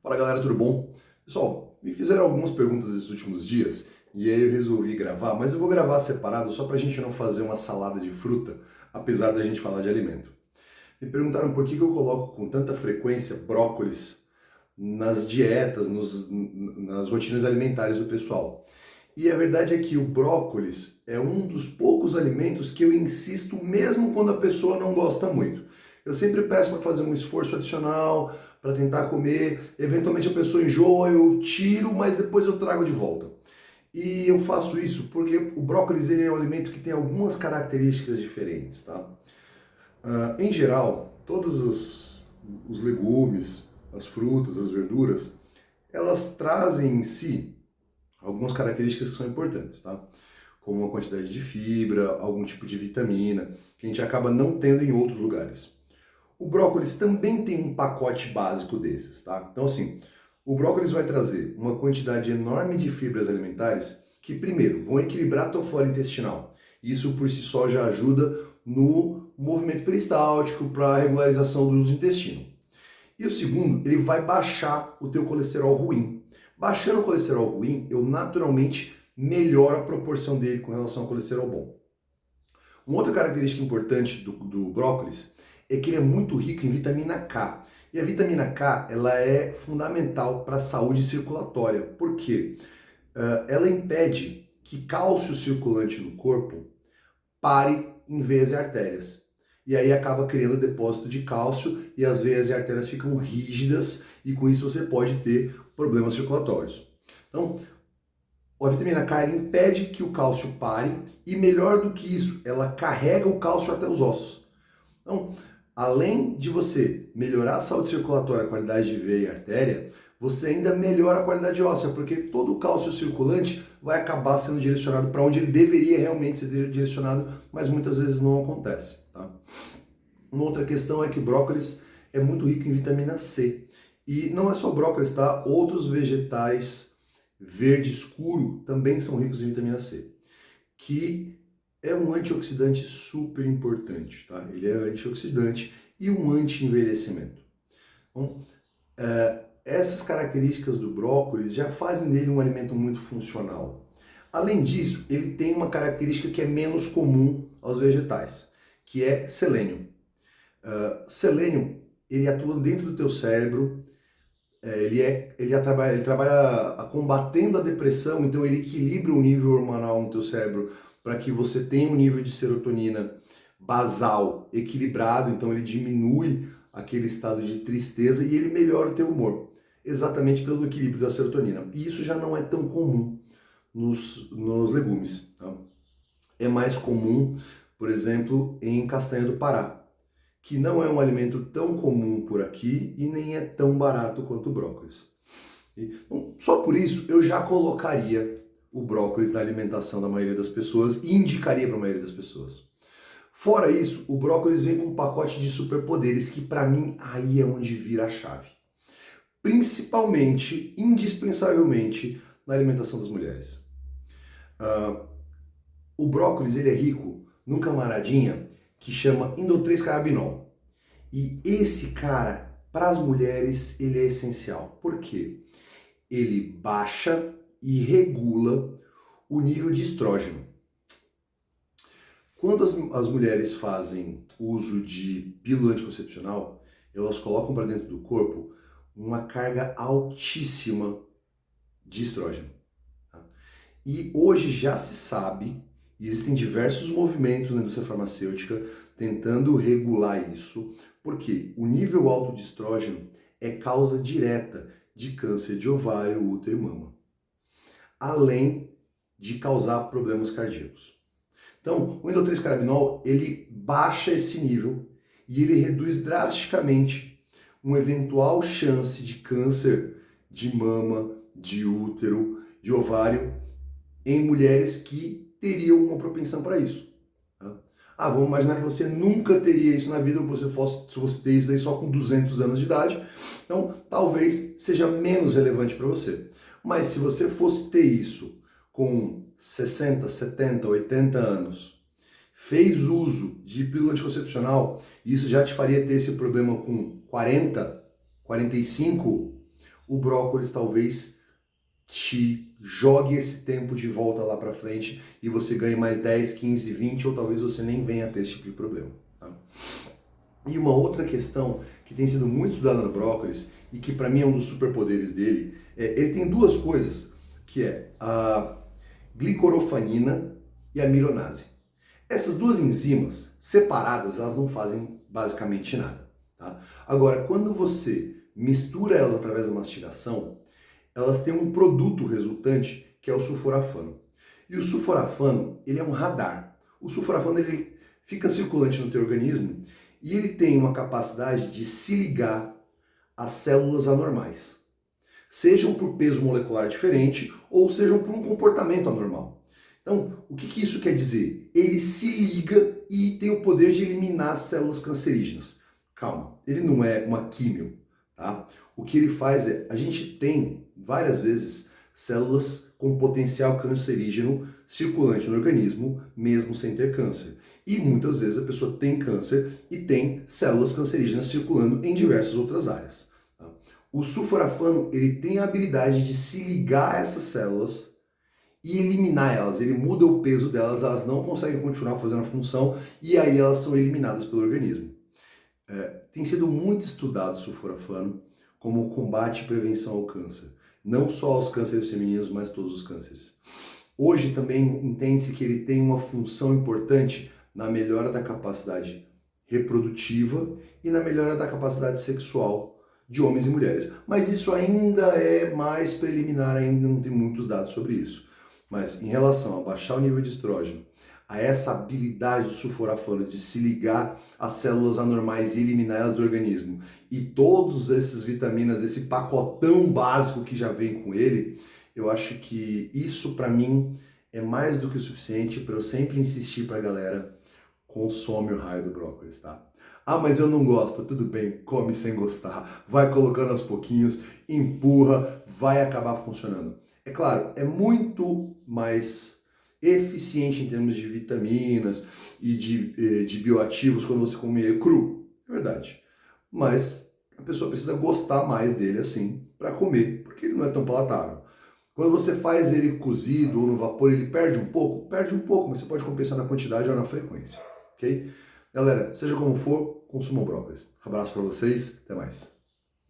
Fala galera, tudo bom? Pessoal, me fizeram algumas perguntas esses últimos dias e aí eu resolvi gravar, mas eu vou gravar separado só pra gente não fazer uma salada de fruta, apesar da gente falar de alimento. Me perguntaram por que eu coloco com tanta frequência brócolis nas dietas, nas rotinas alimentares do pessoal. E a verdade é que o brócolis é um dos poucos alimentos que eu insisto mesmo quando a pessoa não gosta muito. Eu sempre peço para fazer um esforço adicional, para tentar comer. Eventualmente a pessoa enjoa, eu tiro, mas depois eu trago de volta. E eu faço isso porque o brócolis ele é um alimento que tem algumas características diferentes, tá? Em geral, todos os legumes, as frutas, as verduras, elas trazem em si algumas características que são importantes, tá? Como a quantidade de fibra, algum tipo de vitamina, que a gente acaba não tendo em outros lugares. O brócolis também tem um pacote básico desses, tá? Então, assim, o brócolis vai trazer uma quantidade enorme de fibras alimentares que, primeiro, vão equilibrar a tua flora intestinal. Isso, por si só, já ajuda no movimento peristáltico para a regularização do uso do intestino. E o segundo, ele vai baixar o teu colesterol ruim. Baixando o colesterol ruim, eu naturalmente melhoro a proporção dele com relação ao colesterol bom. Uma outra característica importante do brócolis é que ele é muito rico em vitamina K. E a vitamina K ela é fundamental para a saúde circulatória. Por quê? Ela impede que cálcio circulante no corpo pare em veias e artérias. E aí acaba criando depósito de cálcio e as veias e artérias ficam rígidas e com isso você pode ter problemas circulatórios. Então, a vitamina K impede que o cálcio pare e melhor do que isso, ela carrega o cálcio até os ossos. Então, além de você melhorar a saúde circulatória, a qualidade de veia e artéria, você ainda melhora a qualidade óssea, porque todo o cálcio circulante vai acabar sendo direcionado para onde ele deveria realmente ser direcionado, mas muitas vezes não acontece. Tá? Uma outra questão é que o brócolis é muito rico em vitamina C. E não é só o brócolis, tá? Outros vegetais verde escuro também são ricos em vitamina C, que é um antioxidante super importante, tá? Ele é antioxidante e um anti-envelhecimento. Então, essas características do brócolis já fazem dele um alimento muito funcional. Além disso, ele tem uma característica que é menos comum aos vegetais, que é selênio. Selênio, ele atua dentro do teu cérebro, ele trabalha combatendo a depressão, então ele equilibra o nível hormonal no teu cérebro para que você tenha um nível de serotonina basal equilibrado, então ele diminui aquele estado de tristeza e ele melhora o teu humor, exatamente pelo equilíbrio da serotonina. E isso já não é tão comum nos legumes. Tá? É mais comum, por exemplo, em castanha do Pará, que não é um alimento tão comum por aqui e nem é tão barato quanto o brócolis. Então, só por isso eu já colocaria o brócolis na alimentação da maioria das pessoas e indicaria para a maioria das pessoas. Fora isso, o brócolis vem com um pacote de superpoderes que para mim aí é onde vira a chave. Principalmente, indispensavelmente, na alimentação das mulheres. O brócolis ele é rico num camaradinha que chama indole-3-cannabinol. E esse cara, para as mulheres, ele é essencial. Por quê? Ele baixa e regula o nível de estrógeno. Quando as mulheres fazem uso de pílula anticoncepcional, elas colocam para dentro do corpo uma carga altíssima de estrógeno. Tá? E hoje já se sabe, e existem diversos movimentos na indústria farmacêutica tentando regular isso, porque o nível alto de estrógeno é causa direta de câncer de ovário, útero e mama, além de causar problemas cardíacos. Então, o indole-3-cannabinol, ele baixa esse nível e ele reduz drasticamente uma eventual chance de câncer de mama, de útero, de ovário em mulheres que teriam uma propensão para isso. Tá? Vamos imaginar que você nunca teria isso na vida, se você ter isso aí só com 200 anos de idade, então talvez seja menos relevante para você. Mas se você fosse ter isso com 60, 70, 80 anos, fez uso de pílula anticoncepcional, isso já te faria ter esse problema com 40, 45, o brócolis talvez te jogue esse tempo de volta lá para frente e você ganhe mais 10, 15, 20 ou talvez você nem venha a ter esse tipo de problema. Tá? E uma outra questão que tem sido muito estudada no brócolis e que para mim é um dos superpoderes dele, ele tem duas coisas, que é a glicorofanina e a mironase. Essas duas enzimas separadas, elas não fazem basicamente nada. Tá? Agora, quando você mistura elas através da mastigação, elas têm um produto resultante que é o sulforafano. E o sulforafano, ele é um radar. O sulforafano, ele fica circulante no teu organismo e ele tem uma capacidade de se ligar às células anormais. Sejam por peso molecular diferente ou sejam por um comportamento anormal. Então, o que isso quer dizer? Ele se liga e tem o poder de eliminar as células cancerígenas. Calma, ele não é uma químio, tá? O que ele faz é, a gente tem várias vezes células com potencial cancerígeno circulante no organismo, mesmo sem ter câncer. E muitas vezes a pessoa tem câncer e tem células cancerígenas circulando em diversas outras áreas. Tá? O sulforafano, ele tem a habilidade de se ligar a essas células e eliminar elas. Ele muda o peso delas, elas não conseguem continuar fazendo a função e aí elas são eliminadas pelo organismo. Tem sido muito estudado o sulforafano como combate e prevenção ao câncer. Não só aos cânceres femininos, mas todos os cânceres. Hoje também entende-se que ele tem uma função importante na melhora da capacidade reprodutiva e na melhora da capacidade sexual de homens e mulheres. Mas isso ainda é mais preliminar, ainda não tem muitos dados sobre isso. Mas em relação a baixar o nível de estrógeno, a essa habilidade do sulforafano de se ligar às células anormais e eliminar elas do organismo, e todos esses vitaminas, esse pacotão básico que já vem com ele, eu acho que isso para mim é mais do que o suficiente para eu sempre insistir para a galera, consome o raio do brócolis, tá? Ah, mas eu não gosto, tudo bem, come sem gostar, vai colocando aos pouquinhos, empurra, vai acabar funcionando. É claro, é muito mais eficiente em termos de vitaminas e de bioativos quando você come ele cru, é verdade. Mas a pessoa precisa gostar mais dele assim para comer, porque ele não é tão palatável. Quando você faz ele cozido ou no vapor, ele perde um pouco, mas você pode compensar na quantidade ou na frequência, ok? Galera, seja como for, consumam brócolis. Abraço para vocês, até mais.